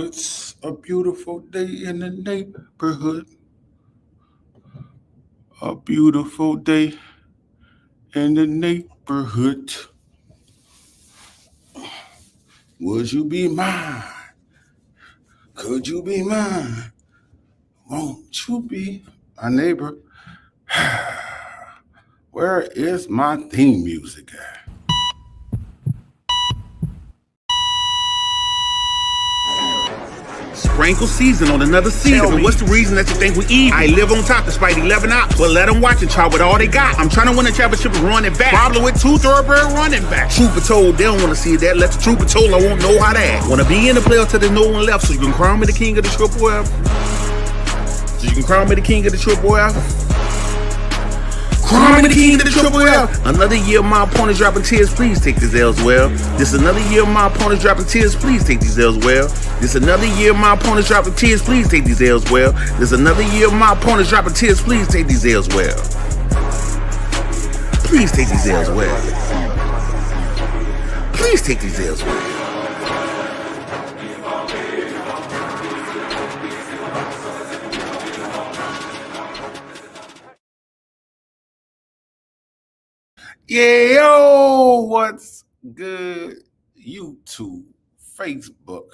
it's a beautiful day in the neighborhood. A beautiful day in the neighborhood. Would you be mine? Could you be mine? Won't you be a neighbor? Where is my theme music at? Sprinkle season on another season. What's the reason that you think we even? I live on top despite 11 ops. But let them watch it, child, with all they got. I'm trying to win a championship and run it back. Probably with 2 thoroughbred running backs. Trooper told they don't want to see that. Let the trooper told I won't know how to act. Want to be in the playoffs till there's no one left, so you can crown me the king of the triple F. So you can crown me the king of the triple F. Crown me the king of the triple F. Another year of my opponents dropping tears, please take these L's well. This another year of my opponents dropping tears, please take these L's well. This another year of my opponents dropping tears, please take these L's well. This another year of my opponents dropping tears, please take these L's well. Please take these L's well. Please take these L's well. Yeah, yo, what's good? YouTube, Facebook,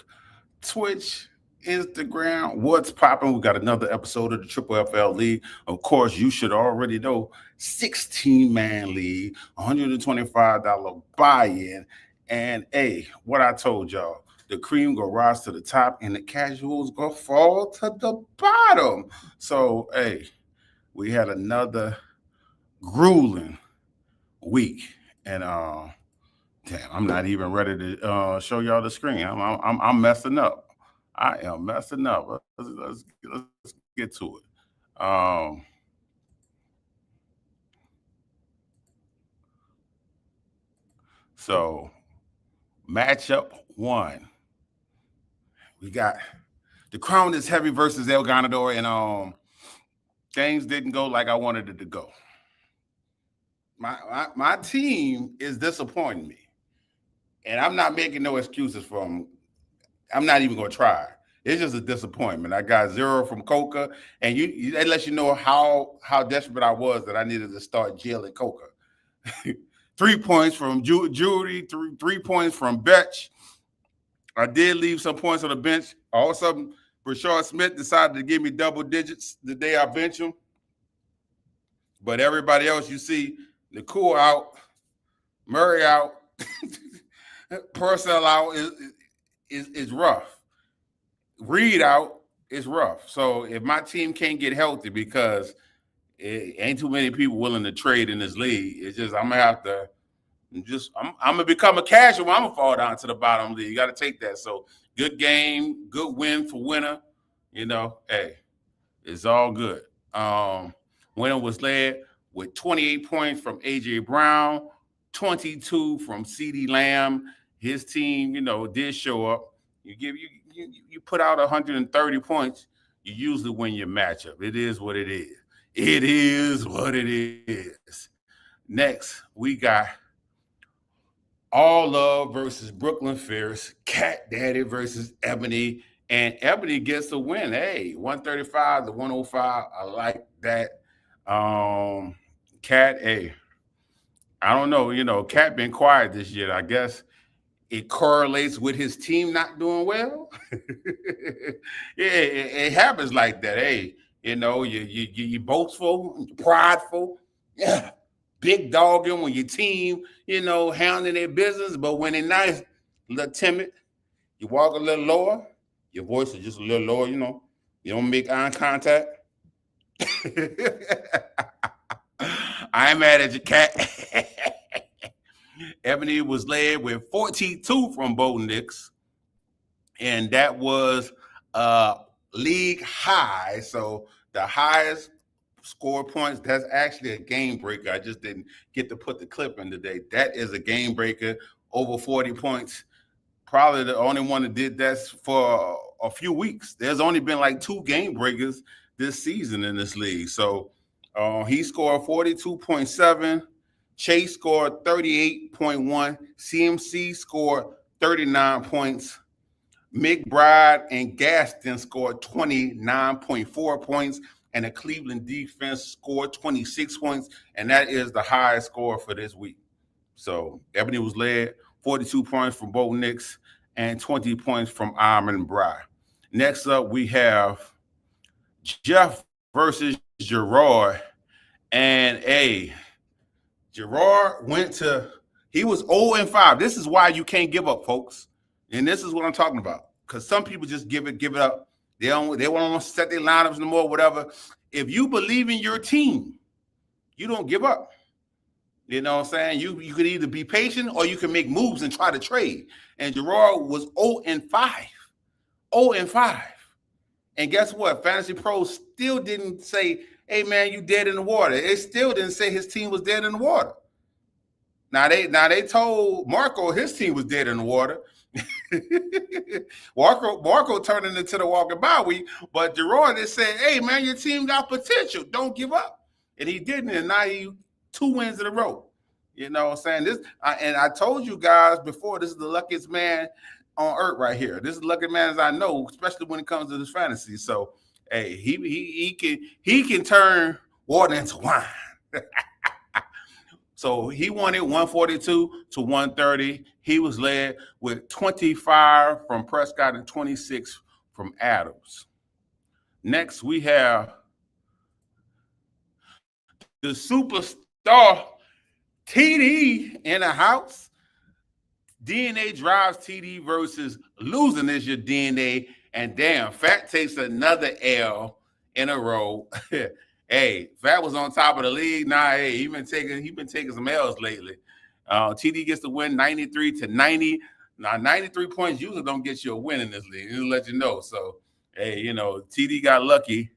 Twitch, Instagram, what's popping? We got another episode of the Triple FL League. Of course, you should already know 16-man league, $125 buy-in. And hey, what I told y'all, the cream gonna rise to the top and the casuals gonna fall to the bottom. So, hey, we had another grueling week, and damn, I'm not even ready to show y'all the screen. I'm messing up. I am messing up. Let's get to it. So matchup 1, we got the crown is heavy versus El Ganador, and things didn't go like I wanted it to go. My team is disappointing me, and I'm not making no excuses for them. I'm not even going to try. It's just a disappointment. I got 0 from Coca, and that lets you know how desperate I was that I needed to start jailing Coca. 3 points from Judy, 3 points from Betch. I did leave some points on the bench. All of a sudden, Rashard Smith decided to give me double digits the day I bench him. But everybody else, you see, Nicole out, Murray out, Purcell out is rough. Reed out is rough. So if my team can't get healthy, because it ain't too many people willing to trade in this league, it's just I'm gonna have to I'm gonna become a casual. I'm gonna fall down to the bottom league. You got to take that. So good game, good win for winner. You know, hey, it's all good. Winner was led with 28 points from A.J. Brown, 22 from C.D. Lamb. His team, did show up. You put out 130 points, you usually win your matchup. It is what it is. It is what it is. Next, we got All Love versus Brooklyn Fierce, Cat Daddy versus Ebony, and Ebony gets the win. Hey, 135 to 105. I like that. Cat, hey, I don't know. Cat been quiet this year. I guess it correlates with his team not doing well. it happens like that. Hey, you boastful, prideful, yeah, big dogging when your team, handling their business. But when they're nice, a little timid, you walk a little lower, your voice is just a little lower. You don't make eye contact. I ain't mad at you, Cat. Ebony was led with 42 from Bo Nix, and that was league high. So the highest score points, that's actually a game breaker. I just didn't get to put the clip in today. That is a game breaker, over 40 points. Probably the only one that did that for a few weeks. There's only been like 2 game breakers this season in this league. So he scored 42.7. Chase scored 38.1. CMC scored 39 points. McBride and Gaston scored 29.4 points, and the Cleveland defense scored 26 points, and that is the highest score for this week. So Ebony was led, 42 points from Bo Nix and 20 points from Armin Bry. Next up, we have Jeff versus Gerard. And Gerard he was 0-5. This is why you can't give up, folks. And this is what I'm talking about. Because some people just give it up. They want to set their lineups no more, whatever. If you believe in your team, you don't give up. You know what I'm saying? You could either be patient or you can make moves and try to trade. And Gerard was 0-5. 0-5. And guess what? Fantasy Pros still didn't say, hey, man, you dead in the water. It still didn't say his team was dead in the water. Now they told Marco his team was dead in the water. Marco turned it into the walking bye week, but Gerard is saying, hey, man, your team got potential. Don't give up. And he didn't, and now he 2 wins in a row. You know what I'm saying? And I told you guys before, this is the luckiest man on earth right here. This is the luckiest man as I know, especially when it comes to this fantasy. So, hey, he can turn water into wine. So he won it 142-130. He was led with 25 from Prescott and 26 from Adams. Next, we have the superstar TD in the house. DNA drives TD versus losing is your DNA. And damn, Fat takes another L in a row. Hey, Fat was on top of the league. Nah, hey, he been taking some L's lately. TD gets the win 93-90. Now, 93 points usually don't get you a win in this league. It'll let you know. So, hey, TD got lucky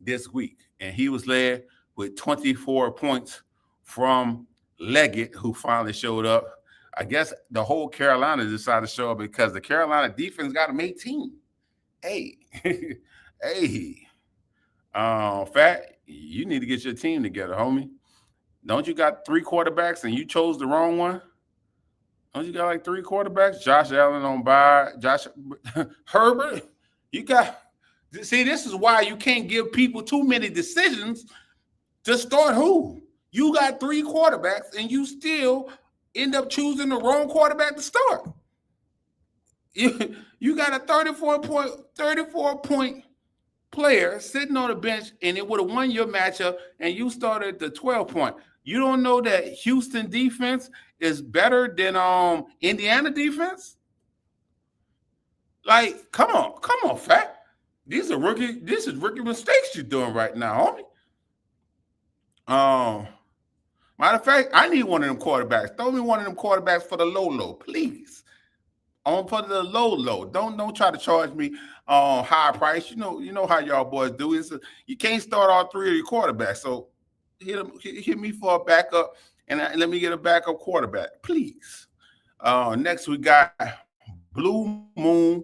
this week. And he was led with 24 points from Leggett, who finally showed up. I guess the whole Carolina decided to show up because the Carolina defense got them 18. Hey, Fat, you need to get your team together, homie. Don't you got 3 quarterbacks and you chose the wrong one? Don't you got like 3 quarterbacks? Josh Allen on bye. Josh Herbert. See, this is why you can't give people too many decisions to start who. You got 3 quarterbacks and you still end up choosing the wrong quarterback to start. You got a 34-point player sitting on the bench, and it would have won your matchup, and you started the 12-point. You don't know that Houston defense is better than Indiana defense? Like, come on, Fat. This is rookie mistakes you're doing right now, homie. Matter of fact, I need one of them quarterbacks. Throw me one of them quarterbacks for the low, please. On for the low. Don't try to charge me high price. You know how y'all boys do. You can't start all 3 of your quarterbacks. So hit me for a backup, and let me get a backup quarterback, please. Next we got Blue Moon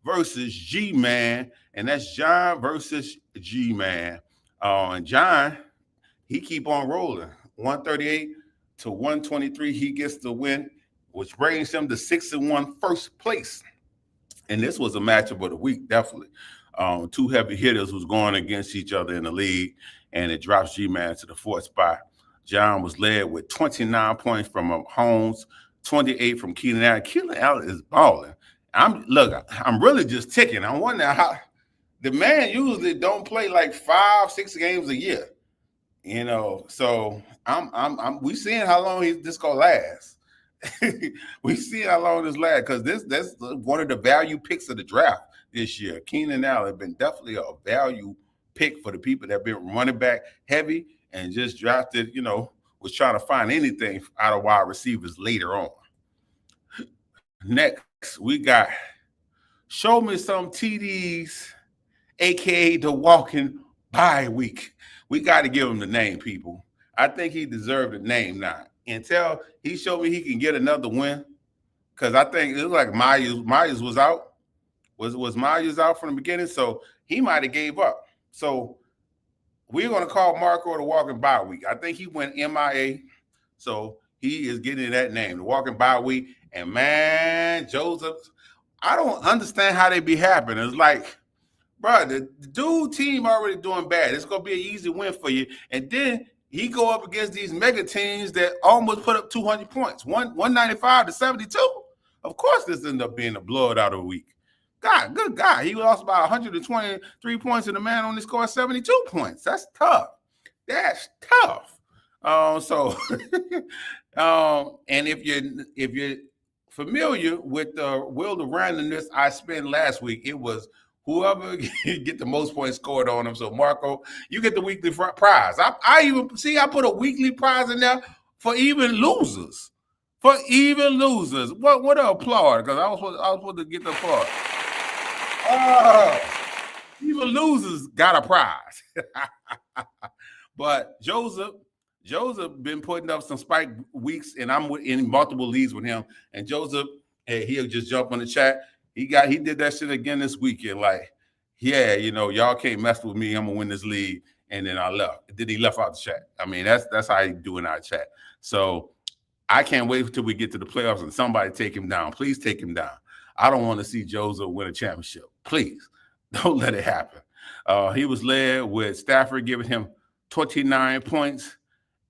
versus G-Man, and that's John versus G-Man. And John, he keep on rolling. 138-123, he gets the win, which brings him to 6-1 first place. And this was a matchup of the week, definitely. 2 heavy hitters was going against each other in the league, and it drops G-Man to the 4th spot. John was led with 29 points from Holmes, 28 from Keenan Allen. Keenan Allen is balling. I'm really just ticking. I'm wondering how the man usually don't play like 5-6 games a year. So we seeing how long this gonna last. We see how long this lasts, because that's one of the value picks of the draft this year. Keenan Allen has been definitely a value pick for the people that have been running back heavy and just drafted, was trying to find anything out of wide receivers later on. Next, we got Show Me Some TDs, aka the walking bye week. We got to give him the name, people. I think he deserved a name now. Until he showed me he can get another win, because I think it was like Myers was out. Was Myers out from the beginning? So he might have gave up. So we're going to call Marco the walking bye week. I think he went MIA. So he is getting that name, the walking bye week. And man, Joseph, I don't understand how they be happening. It's like, bro, the dude team already doing bad. It's gonna be an easy win for you, and then he go up against these mega teams that almost put up 200 points, 195 to 72. Of course, this ended up being a blowout of the week. God, good guy. He lost by 123 points, and the man only scored 72 points. That's tough. That's tough. And if you're familiar with the wheel of randomness I spent last week, it was whoever get the most points scored on them. So Marco, you get the weekly prize. I even see I put a weekly prize in there for even losers. For even losers. What an applaud, because I was supposed to get the applaud. Even losers got a prize. But Joseph been putting up some spike weeks, and I'm in multiple leagues with him. And Joseph, hey, he'll just jump on the chat. He did that shit again this weekend. Like, yeah, y'all can't mess with me. I'm gonna win this league. And then I left. Then he left out the chat. I mean, that's how he do in our chat. So I can't wait until we get to the playoffs and somebody take him down. Please take him down. I don't want to see Joseph win a championship. Please don't let it happen. He was led with Stafford giving him 29 points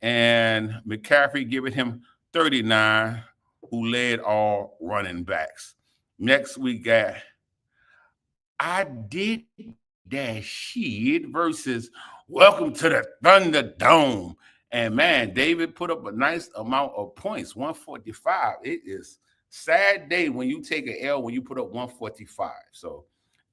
and McCaffrey giving him 39, who led all running backs. Next, we got I Did That Shit versus Welcome to the Thunderdome. And, man, David put up a nice amount of points, 145. It is sad day when you take an L when you put up 145. So,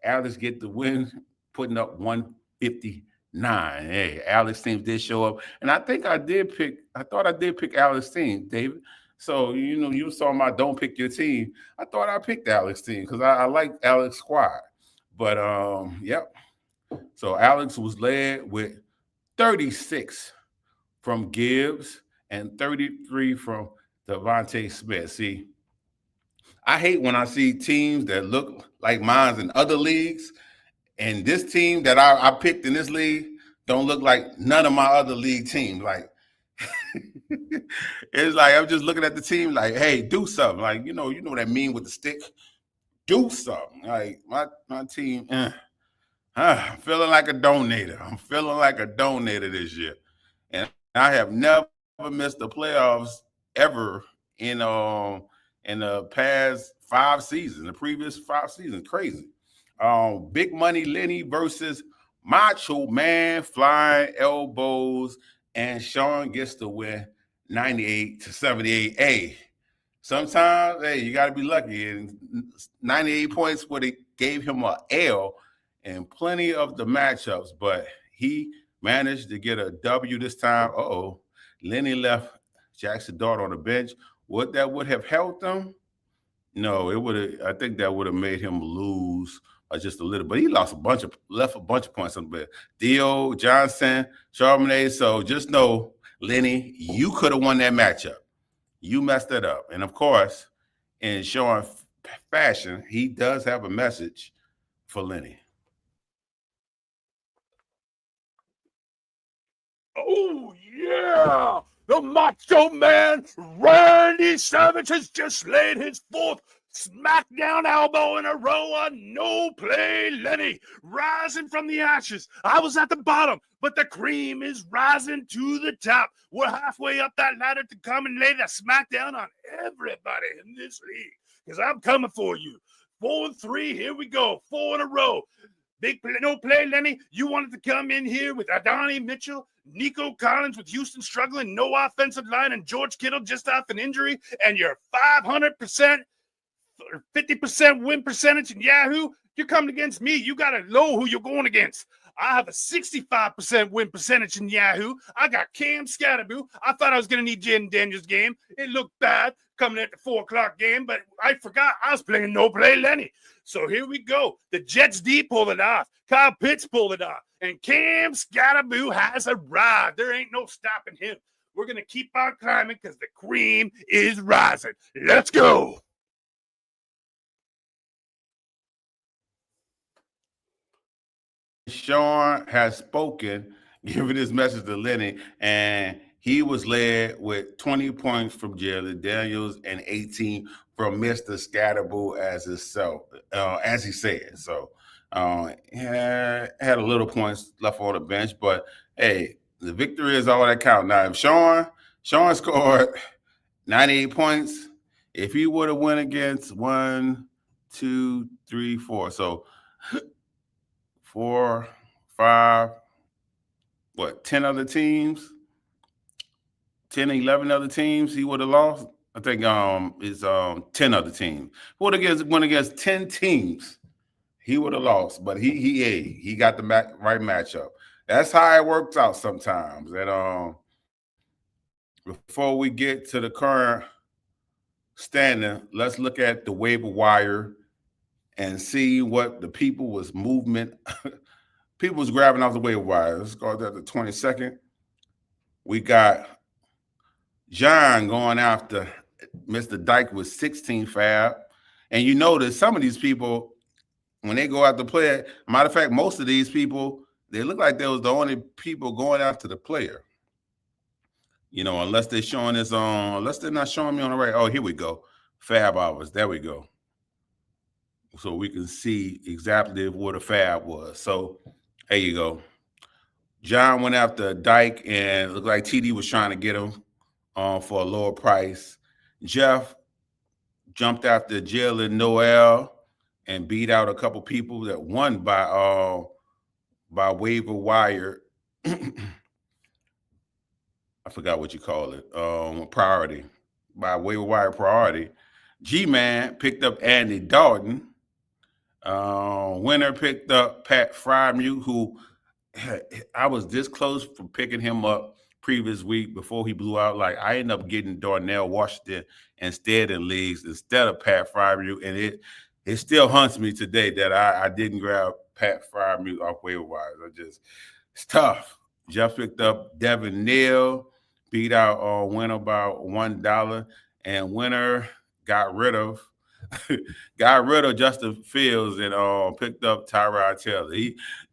Alex get the win, putting up 159. Hey, Alex team did show up. And I think I thought I did pick Alex team, David. So, you saw my don't pick your team. I thought I picked Alex team because I like Alex squad. But, yep. So, Alex was led with 36 from Gibbs and 33 from Devontae Smith. See, I hate when I see teams that look like mine in other leagues, and this team that I picked in this league don't look like none of my other league teams. Like, it's like I'm just looking at the team like, hey, do something. Like, you know what I mean with the stick? Do something. Like, my team, I'm feeling like a donator. I'm feeling like a donator this year. And I have never missed the playoffs ever in the past 5 seasons, the previous 5 seasons. Crazy. Big Money Lenny versus Macho Man Flying Elbows, and Sean gets to win 98-78. Hey, sometimes, you got to be lucky. And 98 points would have gave him a L in plenty of the matchups, but he managed to get a W this time. Lenny left Jackson Dart on the bench. Would that have helped him? No, it would have. I think that would have made him lose just a little, but he left a bunch of points on the bench. Theo, Johnson, Charbonnet. So just know, Lenny, you could have won that matchup. You messed that up. And of course, in Sean fashion, he does have a message for Lenny. Oh, yeah! The Macho Man, Randy Savage, has just laid his 4th smackdown elbow in a row on No Play Lenny, rising from the ashes. I was at the bottom, but the cream is rising to the top. We're halfway up that ladder to come and lay the smackdown on everybody in this league, because I'm coming for you. 4-3, here we go, 4 in a row. Big play, No Play Lenny, you wanted to come in here with Adonai Mitchell, Nico Collins with Houston struggling, no offensive line, and George Kittle just off an injury, and you're 500%, 50% win percentage in Yahoo. You're coming against me. You got to know who you're going against. I have a 65% win percentage in Yahoo. I got Cam Scatterboo. I thought I was going to need Jaden Daniels' game. It looked bad coming at the 4 o'clock game, but I forgot I was playing No Play Lenny. So here we go. The Jets D pulled it off. Kyle Pitts pulled it off. And Cam Scatterboo has arrived. There ain't no stopping him. We're going to keep on climbing because the cream is rising. Let's go. Sean has spoken, giving his message to Lenny, and he was led with 20 points from Jalen Daniels and 18 from Mr. Scatterboo as he said. So had a little points left on the bench, but hey, the victory is all that counts. Now, if Sean scored 98 points, if he would have went against 1, 2, 3, 4, so 4, 5, 10 other teams, 10, 11 other teams, he would have lost. I think it's 10 other teams. Went against 10 teams, he would have lost. But he got the right matchup. That's how it works out sometimes. And before we get to the current standing, let's look at the waiver wire and see what the people was grabbing off the waiver wire. Let's go to the 22nd. We got John going after Mr. Dyke with 16 fab. And you notice some of these people, when they go out to play, matter of fact, most of these people, they look like they was the only people going after the player. You know, unless they're showing this on, unless they're not showing me on the right. Oh, here we go. Fab hours. There we go. So we can see exactly what a fab was. So there you go. John went after Dyke, and it looked like TD was trying to get him for a lower price. Jeff jumped after Jalen Noel and beat out a couple people that won by waiver wire. I forgot what you call it. Priority. By waiver wire priority. G-Man picked up Andy Dalton. Winner picked up Pat Frymute, who I was this close from picking him up previous week before he blew out. Like, I ended up getting Darnell Washington instead in leagues instead of Pat Frymute, and it still haunts me today that I didn't grab Pat Frymute off waiver wires. It's tough. Jeff picked up Devin Neal, beat out Winner by $1, and Winner got rid of Justin Fields and picked up Tyrod Taylor.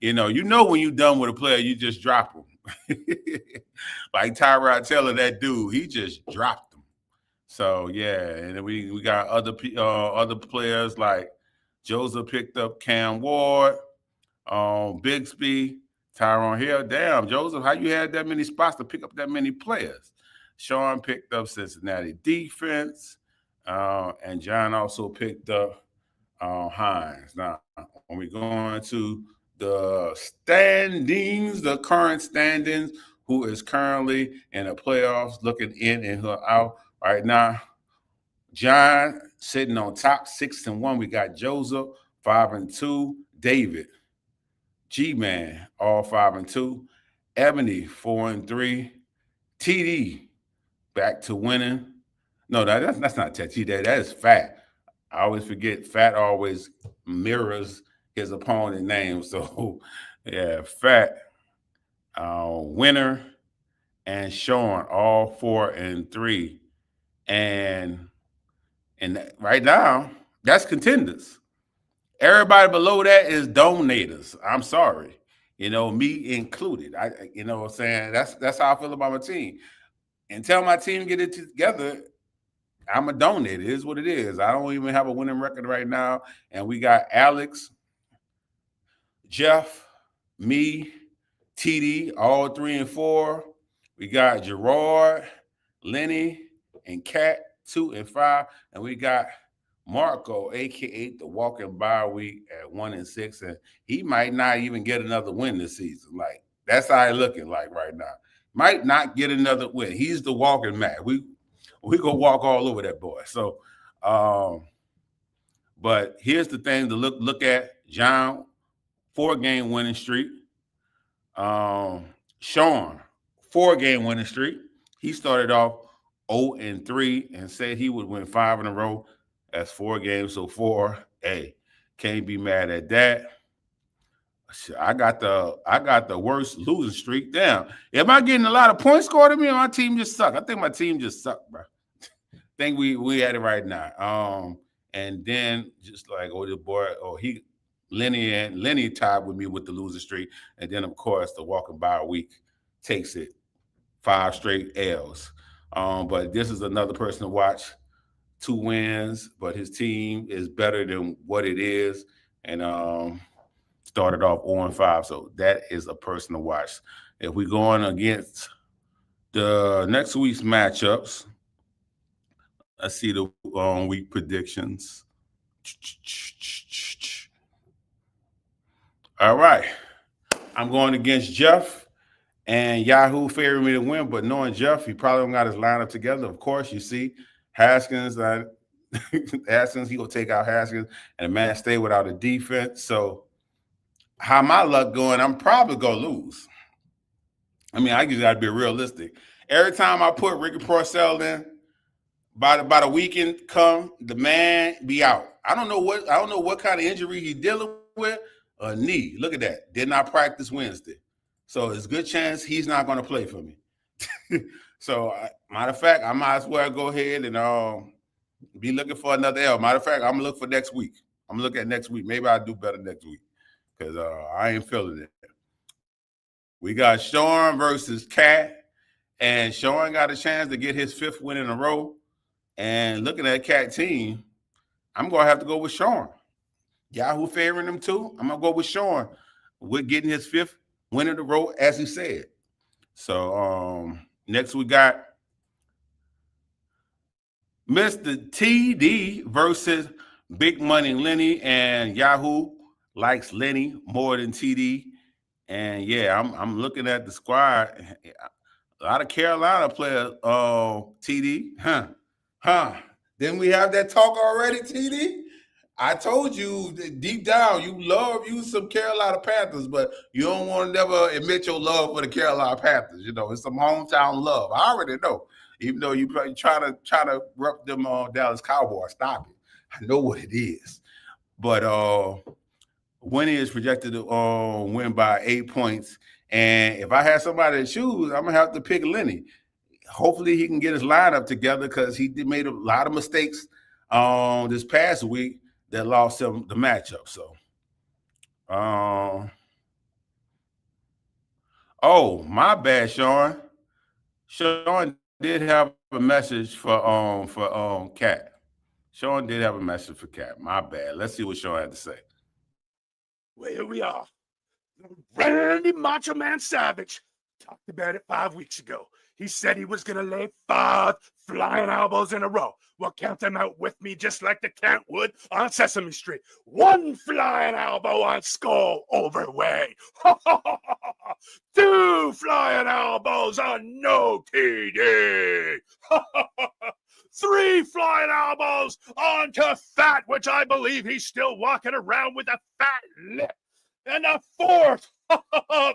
You know when you're done with a player, you just drop him. Like Tyrod Taylor, that dude, he just dropped him. So yeah, and then we got other players like Joseph picked up Cam Ward, Bigsby, Tyron Hill. Damn, Joseph, how you had that many spots to pick up that many players? Sean picked up Cincinnati defense. And John also picked up Hines. Now, when we go into the standings, the current standings, who is currently in the playoffs, looking in and out right now. John sitting on top, 6-1. We got Joseph, 5-2. David, G-Man, all 5-2. Ebony, 4-3. TD, back to winning. No, that's not Tati. That is Fat. I always forget. Fat always mirrors his opponent name. So, yeah, Fat, Winner, and Sean, all 4-3. And right now, that's contenders. Everybody below that is donators. I'm sorry. Me included. You know what I'm saying? That's how I feel about my team. Until my team get it together, I'm a donator. It is what it is. I don't even have a winning record right now. And we got Alex, Jeff, me, TD, all 3 and 4. We got Gerard, Lenny, and Kat, 2 and 5. And we got Marco, a.k.a. the walking bye week at 1 and 6. And he might not even get another win this season. Like, that's how it's looking like right now. Might not get another win. He's the walking man. We gonna walk all over that boy. So, but here's the thing to look at. John, 4-game winning streak. Sean, 4-game winning streak. He started off 0-3 and said he would win 5 in a row. That's 4 games, so 4. Hey, can't be mad at that. I got the worst losing streak. Damn. Am I getting a lot of points scored at me, or my team just suck? I think my team just sucked, bro. I think we had it right now. And then just like the boy, Lenny tied with me with the losing streak. And then of course the walking bye week takes it 5 straight L's. But this is another person to watch. 2 wins, but his team is better than what it is, and started off 0-5. So that is a person to watch. If we're going against the next week's matchups, let's see the week predictions. All right. I'm going against Jeff, and Yahoo favored me to win, but knowing Jeff, he probably don't got his lineup together. Of course, you see Haskins, Haskins, he gonna take out Haskins, and the man stay without a defense. So how my luck going, I'm probably gonna lose. I mean, I just gotta be realistic. Every time I put Ricky Porcel in, by the weekend come, the man be out. I don't know what kind of injury he's dealing with. A knee. Look at that. Did not practice Wednesday. So it's a good chance he's not going to play for me. So, matter of fact, I might as well go ahead and be looking for another L. Matter of fact, I'm going to look for next week. I'm going to look at next week. Maybe I'll do better next week because I ain't feeling it. We got Sean versus Cat, and Sean got a chance to get his 5th win in a row. And looking at Cat team, I'm going to have to go with Sean. Yahoo favoring him too. I'm going to go with Sean. We're getting his 5th win in a row, as he said. So next we got Mr. TD versus Big Money Lenny, and Yahoo likes Lenny more than TD. And yeah, I'm looking at the squad. A lot of Carolina players. TD, Didn't we have that talk already, TD? I told you that deep down you love you some Carolina Panthers, but you don't want to never admit your love for the Carolina Panthers. You know, it's some hometown love. I already know. Even though you try to rep them Dallas Cowboys, stop it. I know what it is. But Winnie is projected to win by 8 points. And if I had somebody to choose, I'm gonna have to pick Lenny. Hopefully he can get his lineup together because he made a lot of mistakes this past week that lost him the matchup. So, oh, my bad, Sean. Sean did have a message for Cat. Sean did have a message for Cat. My bad. Let's see what Sean had to say. Well, here we are. Randy Macho Man Savage talked about it 5 weeks ago. He said he was going to lay 5 flying elbows in a row. Well, count them out with me just like the count would on Sesame Street. 1 flying elbow on Skull Overway. 2 flying elbows on No TD. 3 flying elbows onto Fat, which I believe he's still walking around with a fat lip. And a 4th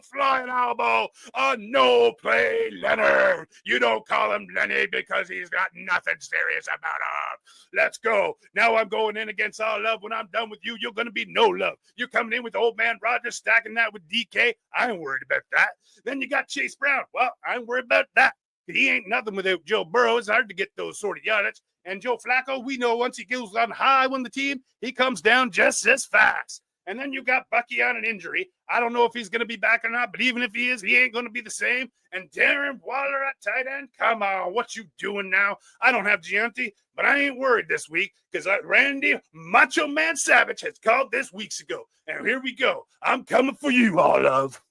flying elbow on No Play Leonard. You don't call him Lenny because he's got nothing serious about him. Let's go. Now I'm going in against All Love. When I'm done with you, you're going to be No Love. You're coming in with old man Rogers, stacking that with DK. I ain't worried about that. Then you got Chase Brown. Well, I ain't worried about that. He ain't nothing without Joe Burrow. It's hard to get those sort of yardage. And Joe Flacco, we know once he goes on high on the team, he comes down just as fast. And then you got Bucky on an injury. I don't know if he's going to be back or not, but even if he is, he ain't going to be the same. And Darren Waller at tight end, come on, what you doing now? I don't have Gianti, but I ain't worried this week because Randy Macho Man Savage has called this weeks ago. And here we go. I'm coming for you, All Love.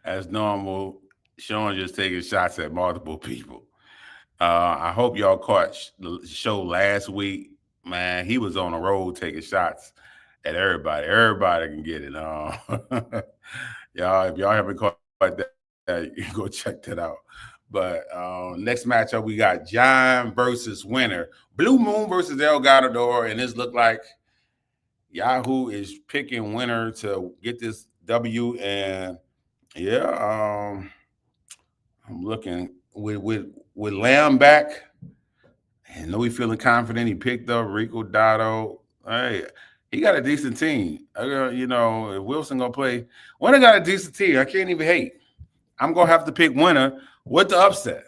As normal, Sean just taking shots at multiple people. I hope y'all caught the show last week. Man, he was on the road taking shots at everybody. Everybody can get it. Y'all, if y'all haven't caught that, you can go check that out. But next matchup, we got John versus Winner. Blue Moon versus El Gatador, and this looked like Yahoo is picking Winner to get this W. And yeah, I'm looking with Lamb back. I know he's feeling confident. He picked up Rico Dotto. Hey, he got a decent team. You know, if Wilson gonna play, Winner got a decent team. I can't even hate. I'm gonna have to pick Winner with the upset.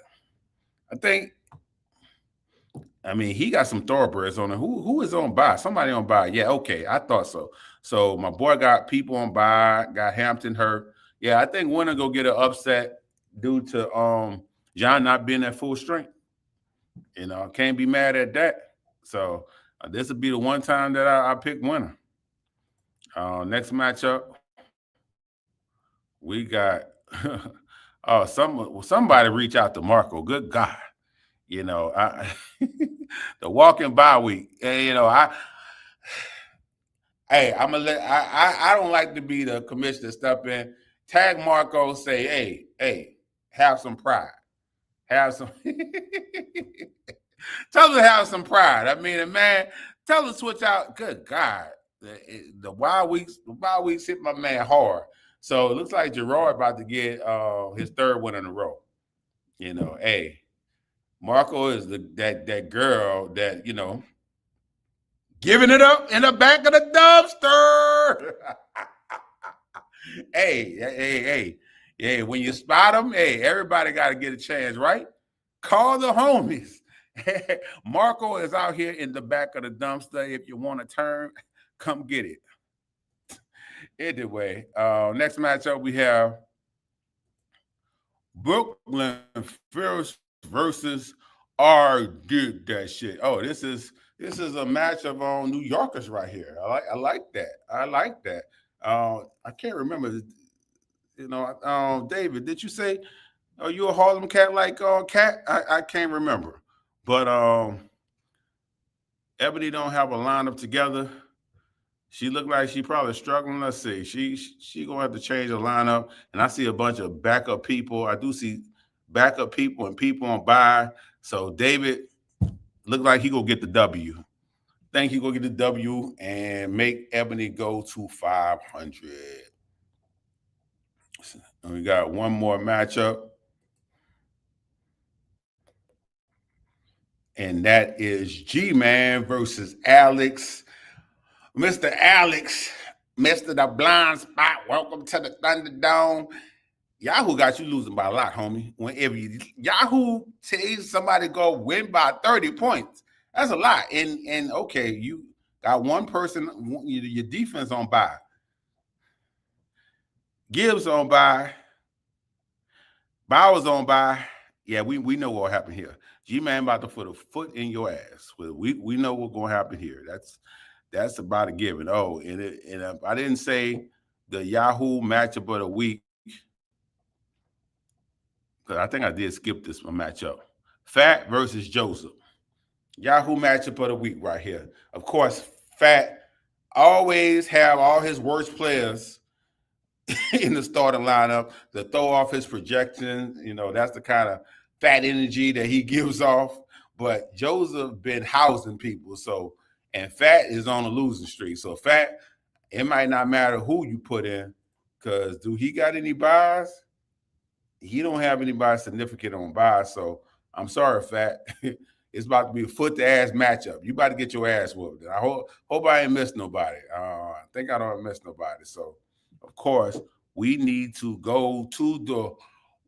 I mean, he got some thoroughbreds on it. Who is on bye? Somebody on bye. Yeah, okay. I thought so. So my boy got people on bye, got Hampton hurt. Yeah, I think Winner go get an upset due to John not being at full strength. Can't be mad at that. So this will be the one time that I pick winner. Next matchup, we got somebody reach out to Marco. Good God, the walking bye week. I'm gonna I don't like to be the commissioner step in, tag Marco, say, hey, have some pride. Have some tell him to have some pride. I mean, man, tell him to switch out. Good God. The wild weeks hit my man hard. So it looks like Gerard about to get his third win in a row. Hey, Marco is that girl that, giving it up in the back of the dumpster. Hey, when you spot them, hey, everybody got to get a chance, right? Call the homies. Marco is out here in the back of the dumpster. If you want to turn, come get it. Anyway, next matchup we have Brooklyn versus R. Did that shit. Oh, this is a match of New Yorkers right here. I like that. I can't remember. David, did you say, are you a Harlem cat like Cat? I can't remember. But Ebony don't have a lineup together. She looked like she probably struggling. Let's see. She gonna have to change her lineup. And I see a bunch of backup people. I do see backup people and people on bye. So David looked like he gonna get the W. Think he gonna get the W and make Ebony go to 500. And we got one more matchup. And that is G-Man versus Alex. Mr. Alex, Mr. The Blind Spot, welcome to the Thunderdome. Yahoo got you losing by a lot, homie. Whenever Yahoo tells somebody go win by 30 points, that's a lot. And okay, you got one person, your defense on bye. Gibbs on bye. Bowers on bye. Yeah, we know what happened here. G-Man about to put a foot in your ass. We know what's going to happen here. That's about a given. Oh, and I didn't say the Yahoo matchup of the week, because I think I did skip this one matchup. Fat versus Joseph. Yahoo matchup of the week right here. Of course, Fat always have all his worst players in the starting lineup to throw off his projections. That's the kind of Fat energy that he gives off. But Joseph been housing people. And Fat is on a losing streak. So Fat, it might not matter who you put in, because do he got any buys? He don't have anybody significant on buys. So I'm sorry, Fat. It's about to be a foot-to-ass matchup. You about to get your ass whooped. I hope I ain't missed nobody. I think I don't miss nobody. So, of course, we need to go to the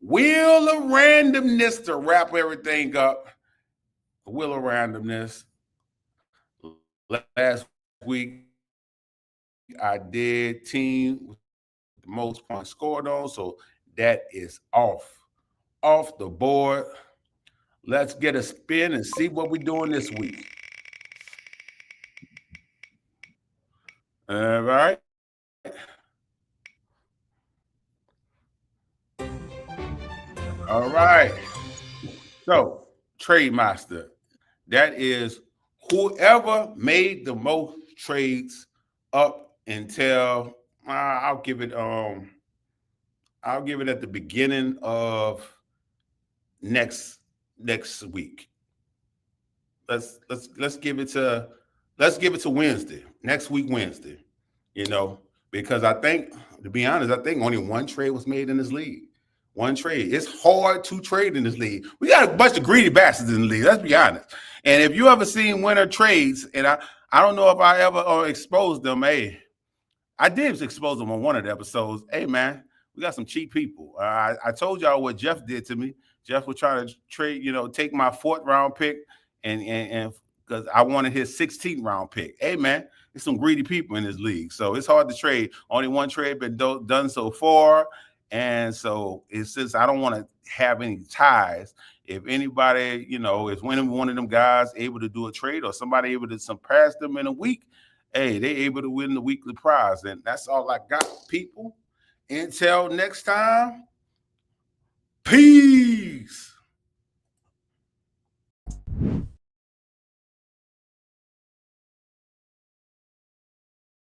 wheel of randomness to wrap everything up. The wheel of randomness. Last week, I did team with the most points scored on, so that is off the board. Let's get a spin and see what we're doing this week. All right. All right. So, Trade Master, that is whoever made the most trades up until I'll give it at the beginning of next week. Let's give it to Wednesday, next week Wednesday, because I think, to be honest, only one trade was made in this league. One trade. It's hard to trade in this league. We got a bunch of greedy bastards in the league. Let's be honest. And if you ever seen winner trades, and I don't know if I ever exposed them. Hey, I did expose them on one of the episodes. Hey, man, we got some cheap people. I told y'all what Jeff did to me. Jeff was trying to trade, take my 4th round pick, and because I wanted his 16th round pick. Hey, man, there's some greedy people in this league, so it's hard to trade. Only one trade been done so far. And so it's since I don't want to have any ties. If anybody, is winning one of them guys able to do a trade or somebody able to surpass them in a week, hey, they able to win the weekly prize. And that's all I got, people. Until next time, peace.